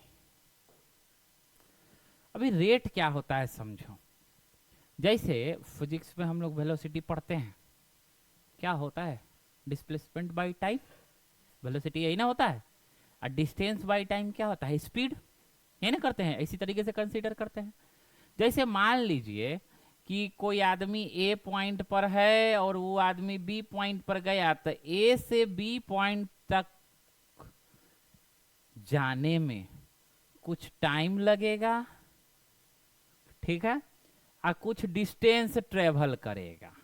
अभी रेट क्या होता है समझो। जैसे फिजिक्स में हम लोग वेलोसिटी पढ़ते हैं, क्या होता है? Displacement by time. वेलोसिटी यही ना होता है। और डिस्टेंस बाय टाइम क्या होता है? स्पीड। यही ना करते हैं, इसी तरीके से कंसीडर करते हैं। जैसे मान लीजिए कि कोई आदमी ए पॉइंट पर है और वो आदमी बी पॉइंट पर गया, तो ए से बी पॉइंट तक जाने में कुछ टाइम लगेगा, ठीक है, और कुछ डिस्टेंस ट्रेवल करेगा।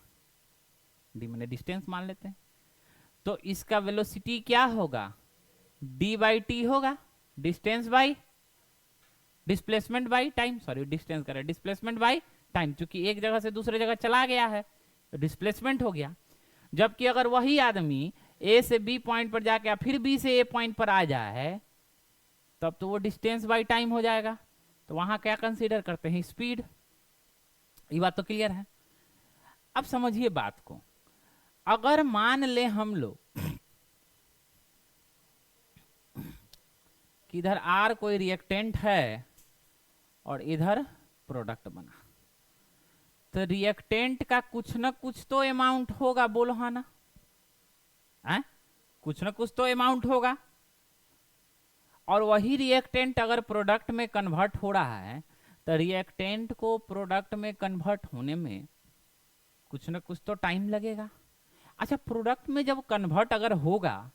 डी मैंने डिस्टेंस मान लेते हैं। तो इसका वेलोसिटी क्या होगा? डी बाई टी होगा। Distance by displacement by time, sorry distance करें, डिस्प्लेसमेंट बाई टाइम, क्योंकि एक जगह से दूसरे जगह चला गया है तो डिस्प्लेसमेंट हो गया। जबकि अगर वही आदमी ए से बी पॉइंट पर जाके फिर बी से ए पॉइंट पर आ जाए, तब तो वो डिस्टेंस बाई टाइम हो जाएगा। तो वहां क्या कंसीडर करते हैं? स्पीड। ये बात तो क्लियर है। अब समझिए बात को। अगर मान ले हम लोग कि इधर आर कोई रिएक्टेंट है और इधर प्रोडक्ट बना, तो रिएक्टेंट का कुछ ना कुछ तो अमाउंट होगा, बोलो हाँ ना? कुछ ना कुछ तो अमाउंट होगा। और वही रिएक्टेंट अगर प्रोडक्ट में कन्वर्ट हो रहा है, तो रिएक्टेंट को प्रोडक्ट में कन्वर्ट होने में कुछ ना कुछ तो टाइम लगेगा। अच्छा, प्रोडक्ट में जब कन्वर्ट अगर होगा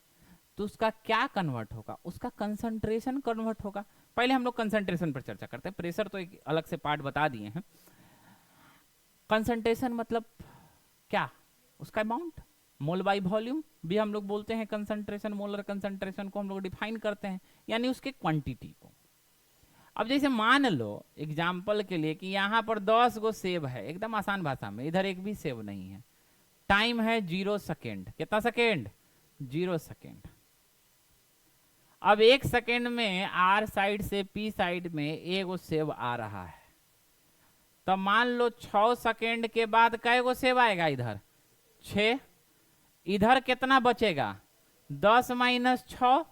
तो उसका क्या कन्वर्ट होगा? उसका कंसंट्रेशन कन्वर्ट होगा। पहले हम लोग कंसंट्रेशन पर चर्चा करते हैं, प्रेशर तो एक अलग से पार्ट बता दिए हैं। कंसंट्रेशन मतलब क्या? उसका अमाउंट। मोल बाई वॉल्यूम भी हम लोग बोलते हैं कंसंट्रेशन। मोलर कंसंट्रेशन को हम लोग डिफाइन करते हैं, यानी उसके क्वांटिटी को। अब जैसे मान लो एग्जाम्पल के लिए कि यहाँ पर 10 गो सेब है, एकदम आसान भाषा में, इधर एक भी सेब नहीं है, टाइम है 0 सेकेंड। कितना सेकेंड? 0 सेकेंड। अब 1 सेकेंड में आर साइड से पी साइड में एक गो सेब आ रहा है, तो मान लो 6 सेकेंड के बाद कै गो सेब आएगा? इधर 6। इधर कितना बचेगा? 10 माइनस 6,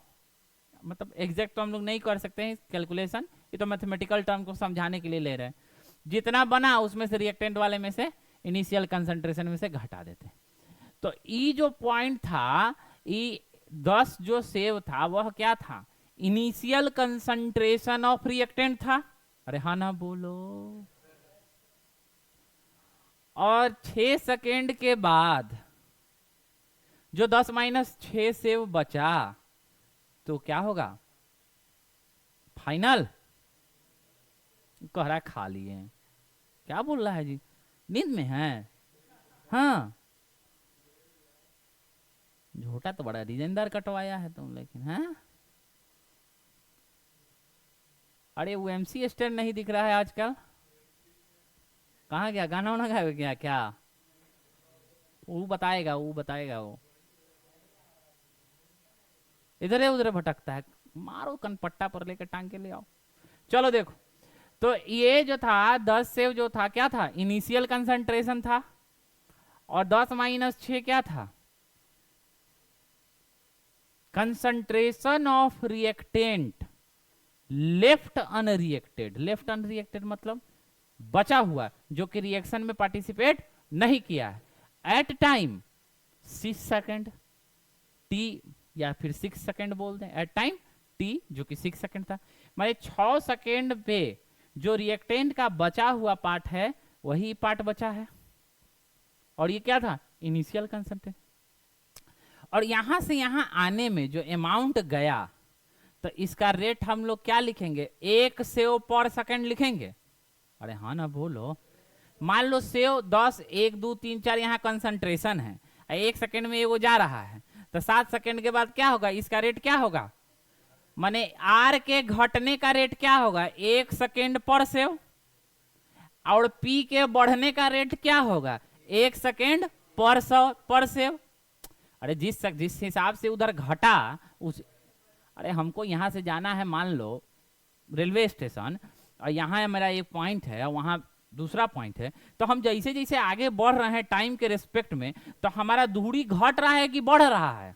मतलब एग्जैक्ट तो हम लोग नहीं कर सकते हैं कैलकुलेशन, ये तो मैथमेटिकल टर्म को समझाने के लिए ले रहे हैं। जितना बना उसमें से रिएक्टेंट वाले में से इनिशियल कंसंट्रेशन में से घटा देते हैं। तो ई जो पॉइंट था, ई 10 जो सेव था, वह क्या था? इनिशियल कंसंट्रेशन ऑफ रिएक्टेंट था। अरे हाँ ना बोलो। और 6 सेकेंड के बाद जो 10 माइनस 6 सेव बचा, तो क्या होगा? फाइनल। कह रहा है खा लिए। क्या बोल रहा है जी? नींद में है? हाँ, झोटा तो बड़ा डिजाइनदार कटवाया है तुम, लेकिन है। अरे वो MC स्टैंड नहीं दिख रहा है आजकल? कहाँ गया, गाना वाना गाएगा क्या क्या? वो बताएगा, वो बताएगा। वो इधर उधर भटकता है, मारो कनपट्टा पर लेकर टांग के ले आओ। चलो देखो, तो ये जो था 10 सेव जो था क्या था, इनिशियल कंसंट्रेशन था, और 10 माइनस 6 क्या था, concentration of reactant left unreacted. Left unreacted मतलब बचा हुआ, जो कि रिएक्शन में पार्टिसिपेट नहीं किया है, एट टाइम 6 सेकेंड टी, या फिर 6 सेकेंड बोल दें, एट टाइम टी जो कि 6 सेकेंड था। माने 6 सेकेंड पे जो रिएक्टेंट का बचा हुआ पार्ट है वही पार्ट बचा है, और ये क्या था, इनिशियल कंसंट्रेशन। और यहां से यहां आने में जो अमाउंट गया, तो इसका रेट हम लोग क्या लिखेंगे, 1 सेव पर सेकेंड लिखेंगे। अरे हाँ ना बोलो, मान लो सेव 10, 1 2 3 4 यहाँ कंसंट्रेशन है, 1 सेकेंड में वो जा रहा है, तो 7 सेकेंड के बाद क्या होगा, इसका रेट क्या होगा, माने आर के घटने का रेट क्या होगा, 1 सेकेंड पर सेव, और पी के बढ़ने का रेट क्या होगा, 1 सेकेंड पर सेव। अरे जिस हिसाब से उधर घटा उस, अरे हमको यहां से जाना है मान लो रेलवे स्टेशन, और यहाँ मेरा एक पॉइंट है और वहाँ दूसरा पॉइंट है, तो हम जैसे जैसे आगे बढ़ रहे हैं टाइम के रिस्पेक्ट में, तो हमारा दूरी घट रहा है कि बढ़ रहा है,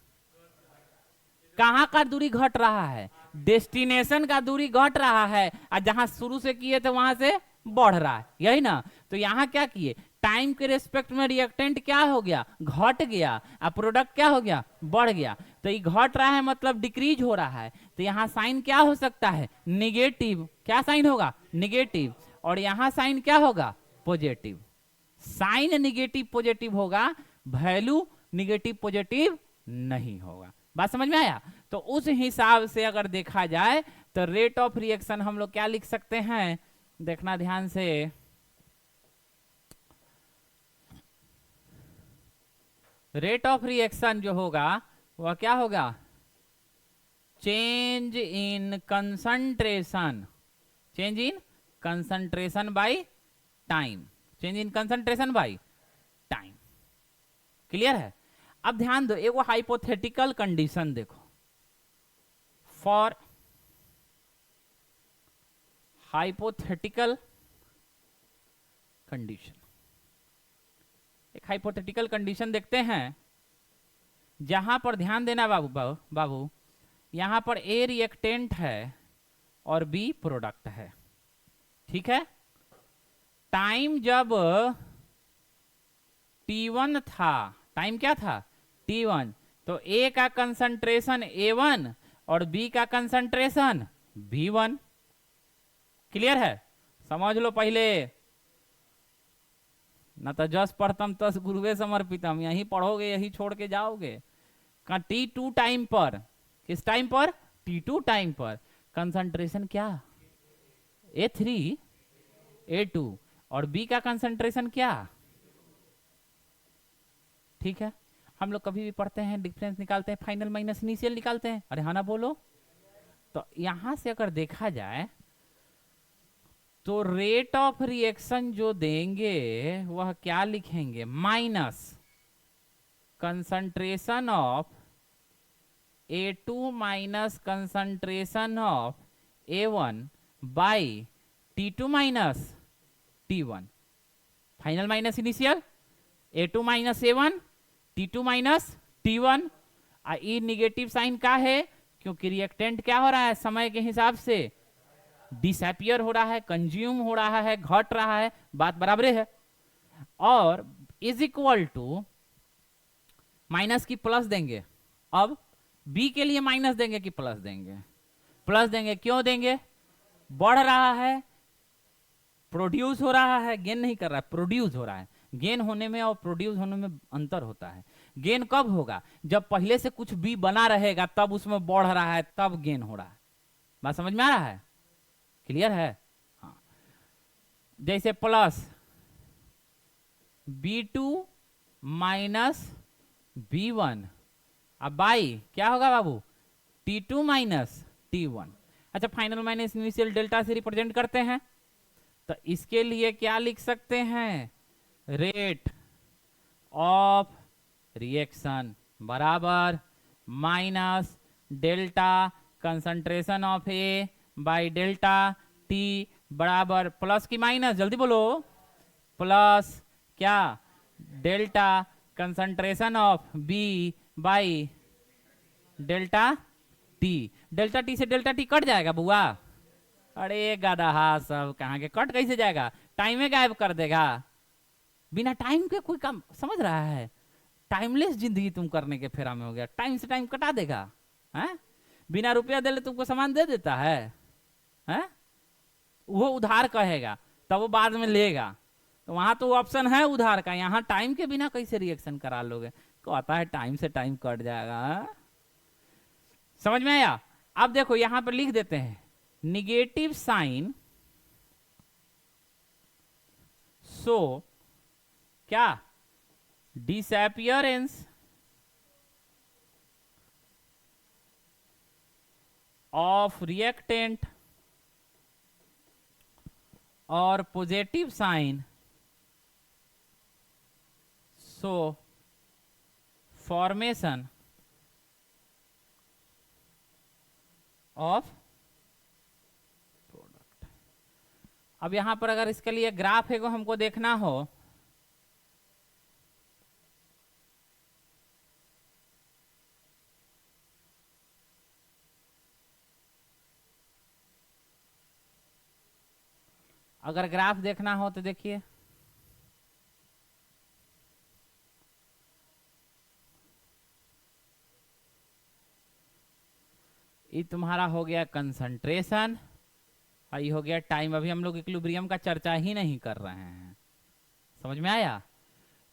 कहाँ का दूरी घट रहा है, डेस्टिनेशन का दूरी घट रहा है, और जहां शुरू से किए थे वहां से बढ़ रहा है, यही ना। तो यहाँ क्या किए, टाइम के रिस्पेक्ट में रिएक्टेंट क्या हो गया, घट गया, और प्रोडक्ट क्या हो गया, बढ़ गया। तो ये घट रहा है मतलब डिक्रीज हो रहा है, तो यहाँ साइन क्या हो सकता है, निगेटिव। क्या साइन होगा, निगेटिव, और यहाँ साइन क्या होगा, पॉजिटिव। साइन निगेटिव पॉजिटिव होगा, वैल्यू निगेटिव पॉजिटिव नहीं होगा। बात समझ में आया? तो उस हिसाब से अगर देखा जाए तो रेट ऑफ रिएक्शन हम लोग क्या लिख सकते हैं, देखना ध्यान से, रेट ऑफ रिएक्शन जो होगा वह क्या होगा, change in concentration, change in concentration by time, change in concentration by time. Clear है? अब ध्यान दो, एक हाइपोथेटिकल कंडीशन देखो, फॉर हाइपोथेटिकल कंडीशन, एक हाइपोथेटिकल कंडीशन देखते हैं, जहां पर ध्यान देना बाबू, यहां पर ए रिएक्टेंट है और बी प्रोडक्ट है, ठीक है। टाइम जब T1 था, टाइम क्या था, T1, तो ए का कंसंट्रेशन A1 और बी का कंसंट्रेशन B1। क्लियर है? समझ लो पहले, न तो जस पढ़तम तस गुरुवे समर्पितम, यही पढ़ोगे यही छोड़ के जाओगे। का T2 टाइम पर, किस टाइम पर, T2 टाइम पर कंसंट्रेशन क्या, A3 A2, और बी का कंसंट्रेशन क्या, ठीक है। हम लोग कभी भी पढ़ते हैं डिफरेंस निकालते हैं, फाइनल माइनस इनिशियल निकालते हैं, अरे हाँ ना बोलो। तो यहां से अगर देखा जाए तो रेट ऑफ रिएक्शन जो देंगे वह क्या लिखेंगे, minus concentration of A2 minus concentration of A1 by T2 minus T1, final minus initial, A2 minus A1, T2 minus T1। ये निगेटिव साइन का है क्योंकि रिएक्टेंट क्या हो रहा है, समय के हिसाब से डिसअपियर हो रहा है, कंज्यूम हो रहा है, घट रहा है, बात बराबर है। और इज इक्वल टू माइनस की प्लस देंगे, अब बी के लिए माइनस देंगे कि प्लस देंगे, प्लस देंगे। क्यों देंगे, बढ़ रहा है, प्रोड्यूस हो रहा है, गेन नहीं कर रहा है, प्रोड्यूस हो रहा है। गेन होने में और प्रोड्यूस होने में अंतर होता है। गेन कब होगा, जब पहले से कुछ बी बना रहेगा तब उसमें बढ़ रहा है, तब गेन हो रहा है। बात समझ में आ रहा है? क्लियर है? हाँ, जैसे प्लस B2 माइनस B1, अब बाई क्या होगा बाबू, T2 माइनस T1। अच्छा, फाइनल माइनस इनिशियल डेल्टा से रिप्रेजेंट करते हैं, तो इसके लिए क्या लिख सकते हैं, रेट ऑफ रिएक्शन बराबर minus delta concentration of A by delta T बराबर प्लस की माइनस, जल्दी बोलो, प्लस क्या, delta concentration of B by delta T. Delta T से डेल्टा टी कट जाएगा बुआ, अरे गधा सब कहाँ के कट कैसे जाएगा, टाइम में गायब कर देगा, बिना टाइम के कोई काम, समझ रहा है, टाइमलेस जिंदगी तुम करने के फेरा में हो गया, टाइम से टाइम कटा देगा है, बिना रुपया दे ले तुमको सामान दे देता है, वो उधार कहेगा तब वो बाद में लेगा, तो वहां तो ऑप्शन है उधार का, यहाँ टाइम के बिना कैसे रिएक्शन करा लोगे, कहता है टाइम से टाइम कट जाएगा, समझ में आया। अब देखो यहां पर लिख देते हैं निगेटिव साइन सो क्या, डिसअपियरेंस ऑफ रिएक्टेंट और positive sign so formation of product. अब यहां पर अगर इसके लिए ग्राफ है को हमको देखना हो, अगर ग्राफ देखना हो तो देखिए, ये तुम्हारा हो गया कंसंट्रेशन और ये हो गया टाइम, अभी हम लोग इक्विलिब्रियम का चर्चा ही नहीं कर रहे हैं, समझ में आया।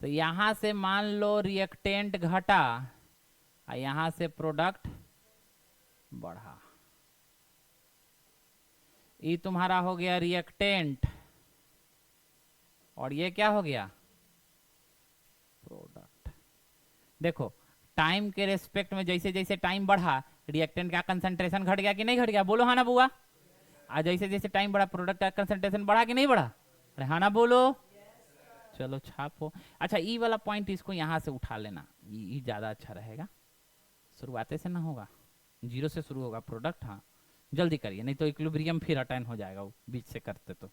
तो यहां से मान लो रिएक्टेंट घटा और यहां से प्रोडक्ट बढ़ा, ये तुम्हारा हो गया रिएक्टेंट और ये क्या हो गया प्रोडक्ट। देखो टाइम के रेस्पेक्ट में जैसे जैसे टाइम बढ़ा रिएक्टेंट का कंसंट्रेशन घट गया कि नहीं घट गया, बोलो हाँ ना बुआ, आज जैसे जैसे टाइम बढ़ा प्रोडक्ट का कंसंट्रेशन बढ़ा कि नहीं बढ़ा, अरे हाँ ना बोलो, चलो छापो। अच्छा ई वाला पॉइंट इसको यहां से उठा लेना, ये ज्यादा अच्छा रहेगा, शुरुआते से ना होगा, जीरो से शुरू होगा प्रोडक्ट, हाँ जल्दी करिए नहीं तो इक्विलिब्रियम फिर अटेन हो जाएगा वो बीच से करते तो।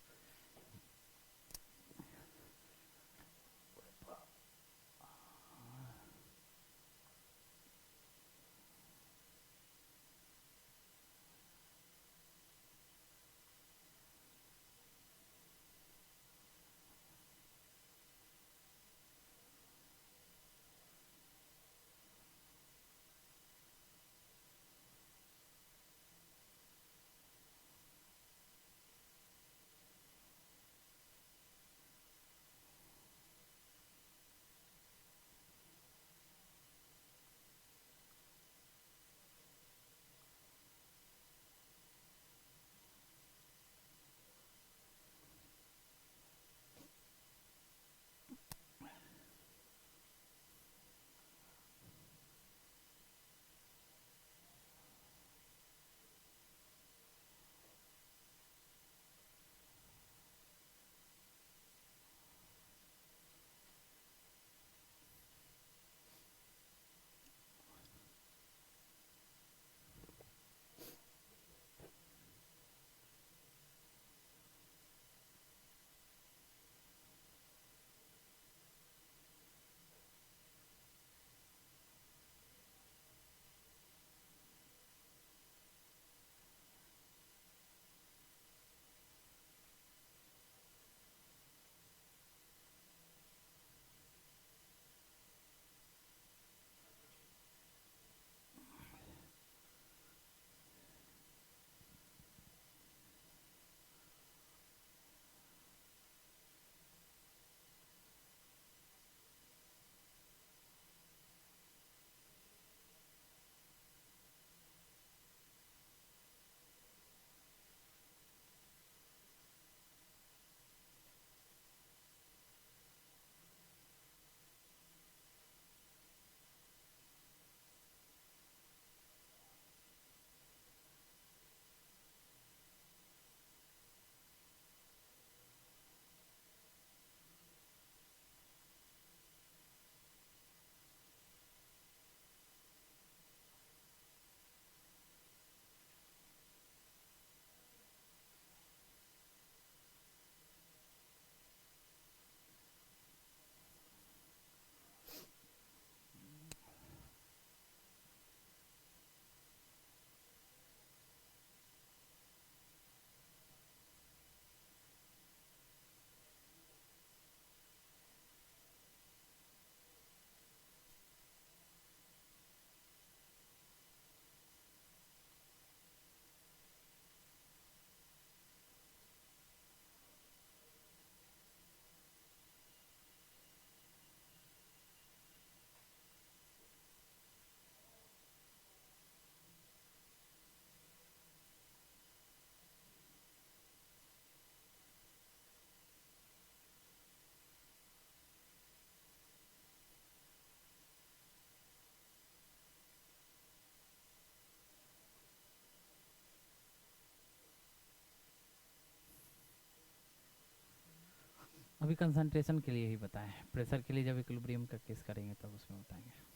अभी कंसंट्रेशन के लिए ही बताएं, प्रेशर के लिए जब इक्विलिब्रियम का केस करेंगे तब उसमें बताएंगे।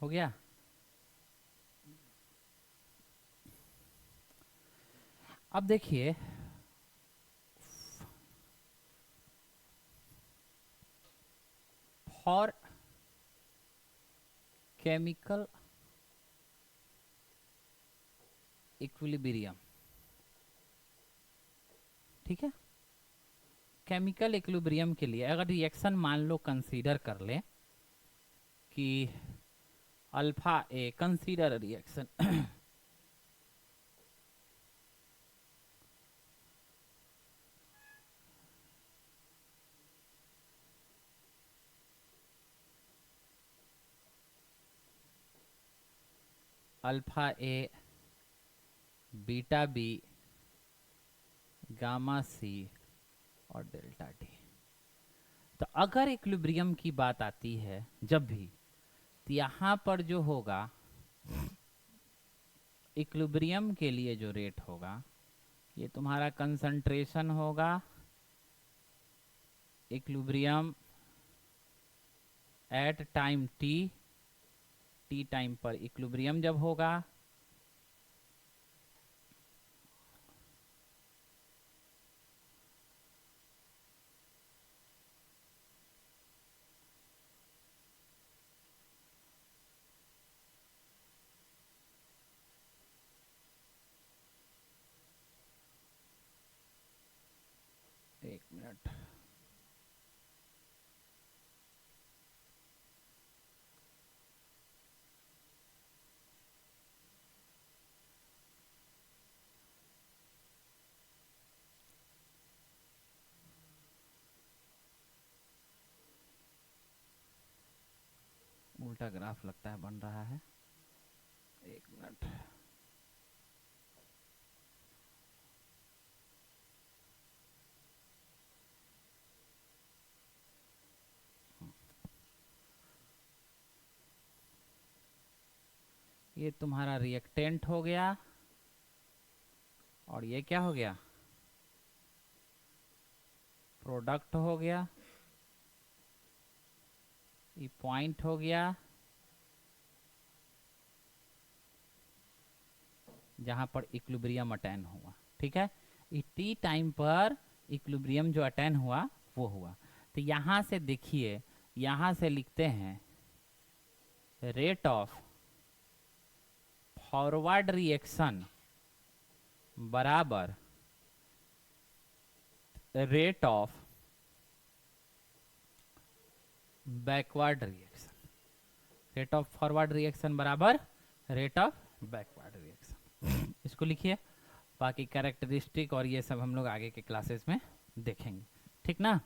हो गया। अब देखिए, फॉर केमिकल इक्विलिब्रियम, ठीक है, केमिकल इक्विलिब्रियम के लिए अगर रिएक्शन मान लो कंसीडर कर ले कि अल्फा ए, कंसीडर रिएक्शन अल्फा ए, बीटा बी, गामा सी और डेल्टा डी। तो अगर इक्विलिब्रियम की बात आती है जब भी, तो यहां पर जो होगा इक्विलिब्रियम के लिए जो रेट होगा, ये तुम्हारा कंसंट्रेशन होगा equilibrium at time T, T time पर इक्विलिब्रियम जब होगा, एक मिनट, उल्टा ग्राफ लगता है बन रहा है, एक मिनट। ये तुम्हारा रिएक्टेंट हो गया और ये क्या हो गया, प्रोडक्ट हो गया, ये पॉइंट हो गया जहां पर इक्विलिब्रियम अटेन हुआ, ठीक है। ये टी टाइम पर इक्विलिब्रियम जो अटेन हुआ वो हुआ। तो यहां से देखिए, यहां से लिखते हैं रेट ऑफ फॉरवर्ड रिएक्शन बराबर rate of backward reaction, rate of forward reaction बराबर रेट ऑफ बैकवर्ड रिएक्शन। इसको लिखिए, बाकी कैरेक्टरिस्टिक और ये सब हम लोग आगे के क्लासेस में देखेंगे, ठीक ना।